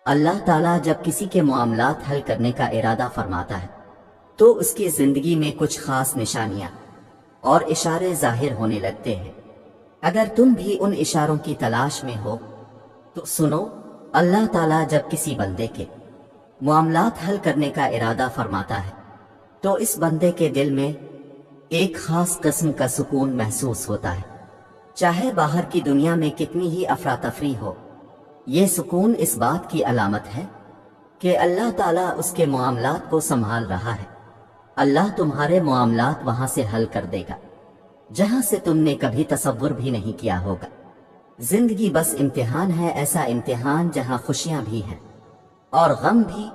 اللہ تعالیٰ جب کسی کے معاملات حل کرنے کا ارادہ فرماتا ہے تو اس کی زندگی میں کچھ خاص نشانیاں اور اشارے ظاہر ہونے لگتے ہیں۔ اگر تم بھی ان اشاروں کی تلاش میں ہو تو سنو، اللہ تعالیٰ جب کسی بندے کے معاملات حل کرنے کا ارادہ فرماتا ہے تو اس بندے کے دل میں ایک خاص قسم کا سکون محسوس ہوتا ہے، چاہے باہر کی دنیا میں کتنی ہی افراتفری ہو۔ یہ سکون اس بات کی علامت ہے کہ اللہ تعالیٰ اس کے معاملات کو سنبھال رہا ہے۔ اللہ تمہارے معاملات وہاں سے حل کر دے گا جہاں سے تم نے کبھی تصور بھی نہیں کیا ہوگا۔ زندگی بس امتحان ہے، ایسا امتحان جہاں خوشیاں بھی ہیں اور غم بھی،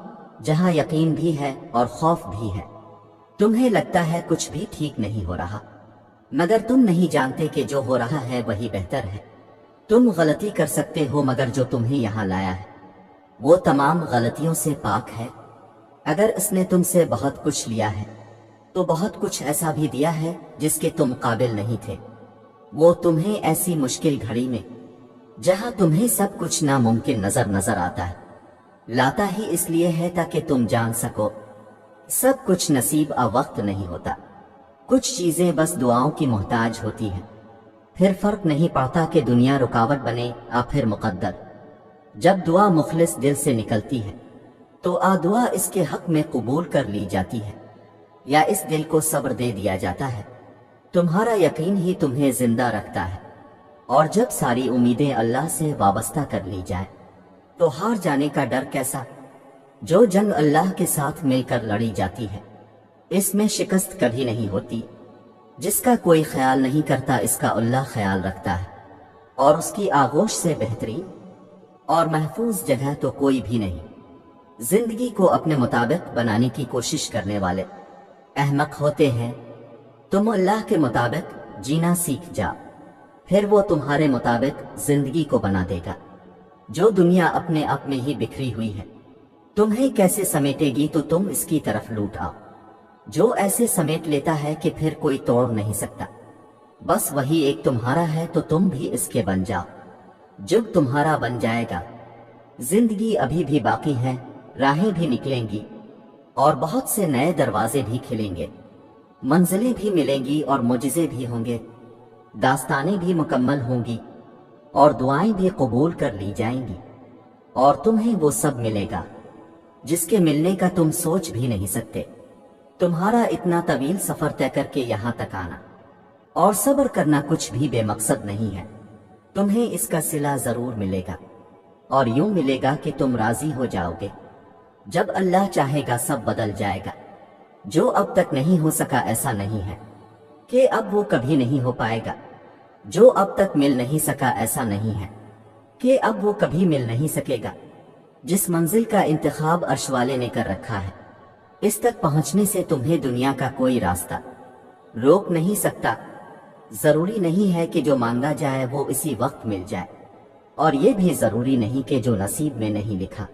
جہاں یقین بھی ہے اور خوف بھی ہے۔ تمہیں لگتا ہے کچھ بھی ٹھیک نہیں ہو رہا، مگر تم نہیں جانتے کہ جو ہو رہا ہے وہی بہتر ہے۔ تم غلطی کر سکتے ہو مگر جو تمہیں یہاں لایا ہے وہ تمام غلطیوں سے پاک ہے۔ اگر اس نے تم سے بہت کچھ لیا ہے تو بہت کچھ ایسا بھی دیا ہے جس کے تم قابل نہیں تھے۔ وہ تمہیں ایسی مشکل گھڑی میں جہاں تمہیں سب کچھ ناممکن نظر آتا ہے لاتا ہی اس لیے ہے تاکہ تم جان سکو سب کچھ نصیب وقت نہیں ہوتا۔ کچھ چیزیں بس دعاؤں کی محتاج ہوتی ہیں، پھر فرق نہیں پڑتا کہ دنیا رکاوٹ بنے یا پھر مقدر۔ جب دعا مخلص دل سے نکلتی ہے تو دعا اس کے حق میں قبول کر لی جاتی ہے یا اس دل کو صبر دے دیا جاتا ہے۔ تمہارا یقین ہی تمہیں زندہ رکھتا ہے، اور جب ساری امیدیں اللہ سے وابستہ کر لی جائے تو ہار جانے کا ڈر کیسا؟ جو جنگ اللہ کے ساتھ مل کر لڑی جاتی ہے اس میں شکست کبھی نہیں ہوتی۔ جس کا کوئی خیال نہیں کرتا اس کا اللہ خیال رکھتا ہے، اور اس کی آغوش سے بہترین اور محفوظ جگہ تو کوئی بھی نہیں۔ زندگی کو اپنے مطابق بنانے کی کوشش کرنے والے احمق ہوتے ہیں۔ تم اللہ کے مطابق جینا سیکھ جا، پھر وہ تمہارے مطابق زندگی کو بنا دے گا۔ جو دنیا اپنے آپ میں ہی بکھری ہوئی ہے تمہیں کیسے سمیٹے گی تو تم اس کی طرف لوٹ آؤ۔ جو ایسے سمیٹ لیتا ہے کہ پھر کوئی توڑ نہیں سکتا، بس وہی ایک تمہارا ہے تو تم بھی اس کے بن جاؤ۔ جب تمہارا بن جائے گا، زندگی ابھی بھی باقی ہے، راہیں بھی نکلیں گی اور بہت سے نئے دروازے بھی کھلیں گے، منزلیں بھی ملیں گی اور معجزے بھی ہوں گے، داستانیں بھی مکمل ہوں گی اور دعائیں بھی قبول کر لی جائیں گی، اور تمہیں وہ سب ملے گا جس کے ملنے کا تم سوچ بھی نہیں سکتے۔ تمہارا اتنا طویل سفر طے کر کے یہاں تک آنا اور صبر کرنا کچھ بھی بے مقصد نہیں ہے۔ تمہیں اس کا صلہ ضرور ملے گا، اور یوں ملے گا کہ تم راضی ہو جاؤ گے۔ جب اللہ چاہے گا سب بدل جائے گا۔ جو اب تک نہیں ہو سکا ایسا نہیں ہے کہ اب وہ کبھی نہیں ہو پائے گا۔ جو اب تک مل نہیں سکا ایسا نہیں ہے کہ اب وہ کبھی مل نہیں سکے گا۔ جس منزل کا انتخاب عرش والے نے کر رکھا ہے اس تک پہنچنے سے تمہیں دنیا کا کوئی راستہ روک نہیں سکتا۔ ضروری نہیں ہے کہ جو مانگا جائے وہ اسی وقت مل جائے، اور یہ بھی ضروری نہیں کہ جو نصیب میں نہیں لکھا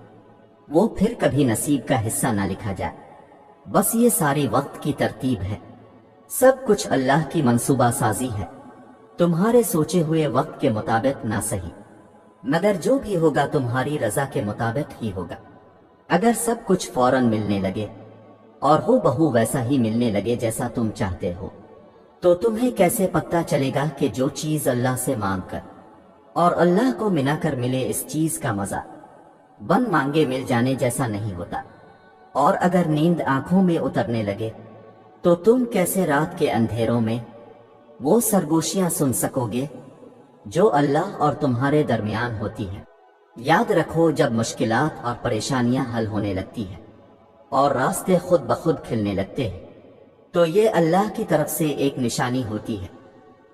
وہ پھر کبھی نصیب کا حصہ نہ لکھا جائے۔ بس یہ ساری وقت کی ترتیب ہے، سب کچھ اللہ کی منصوبہ سازی ہے۔ تمہارے سوچے ہوئے وقت کے مطابق نہ صحیح، مگر جو بھی ہوگا تمہاری رضا کے مطابق ہی ہوگا۔ اگر سب کچھ فوراً ملنے لگے اور ہو بہو ویسا ہی ملنے لگے جیسا تم چاہتے ہو تو تمہیں کیسے پتہ چلے گا کہ جو چیز اللہ سے مانگ کر اور اللہ کو منا کر ملے اس چیز کا مزہ بن مانگے مل جانے جیسا نہیں ہوتا۔ اور اگر نیند آنکھوں میں اترنے لگے تو تم کیسے رات کے اندھیروں میں وہ سرگوشیاں سن سکو گے جو اللہ اور تمہارے درمیان ہوتی ہیں۔ یاد رکھو، جب مشکلات اور پریشانیاں حل ہونے لگتی ہیں اور راستے خود بخود کھلنے لگتے ہیں تو یہ اللہ کی طرف سے ایک نشانی ہوتی ہے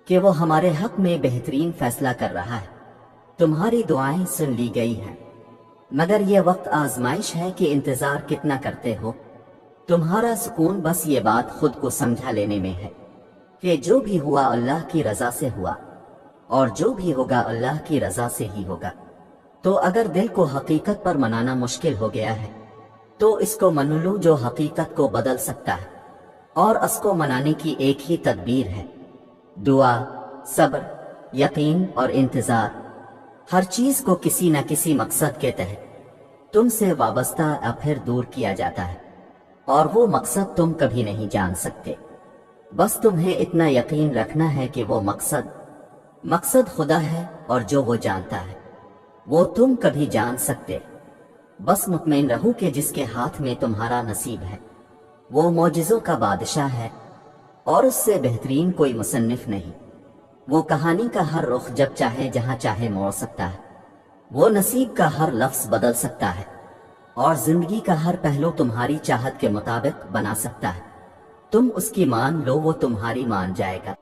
کہ وہ ہمارے حق میں بہترین فیصلہ کر رہا ہے۔ تمہاری دعائیں سن لی گئی ہیں، مگر یہ وقت آزمائش ہے کہ انتظار کتنا کرتے ہو۔ تمہارا سکون بس یہ بات خود کو سمجھا لینے میں ہے کہ جو بھی ہوا اللہ کی رضا سے ہوا، اور جو بھی ہوگا اللہ کی رضا سے ہی ہوگا۔ تو اگر دل کو حقیقت پر منانا مشکل ہو گیا ہے تو اس کو من لو جو حقیقت کو بدل سکتا ہے، اور اس کو منانے کی ایک ہی تدبیر ہے، دعا، صبر، یقین اور انتظار۔ ہر چیز کو کسی نہ کسی مقصد کے تحت تم سے وابستہ یا پھر دور کیا جاتا ہے، اور وہ مقصد تم کبھی نہیں جان سکتے۔ بس تمہیں اتنا یقین رکھنا ہے کہ وہ مقصد خدا ہے، اور جو وہ جانتا ہے وہ تم کبھی جان سکتے۔ بس مطمئن رہو کہ جس کے ہاتھ میں تمہارا نصیب ہے وہ معجزوں کا بادشاہ ہے، اور اس سے بہترین کوئی مصنف نہیں۔ وہ کہانی کا ہر رخ جب چاہے جہاں چاہے موڑ سکتا ہے، وہ نصیب کا ہر لفظ بدل سکتا ہے، اور زندگی کا ہر پہلو تمہاری چاہت کے مطابق بنا سکتا ہے۔ تم اس کی مان لو، وہ تمہاری مان جائے گا۔